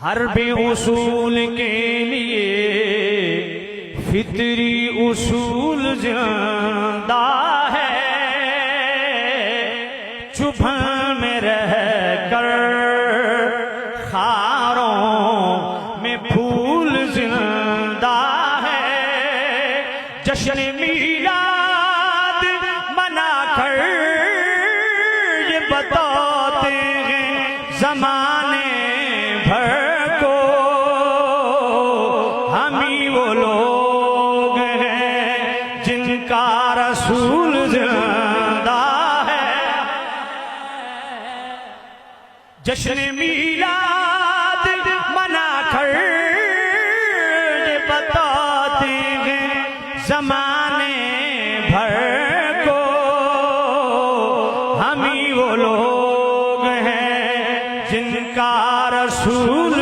हर भी उसूल के लिए फितरी उसूल जिंदा है, चुभन में रह कर खारों में फूल जिंदा है। जश्न मीलाद मना कर ये बताते हैं जमाने भर को, हम ही वो लोग हैं जिनका रसूल जिंदा है। जश्न मीलाद मना कर ये बताते हैं जमाने भर को, हम ही वो लोग हैं जिनका रसूल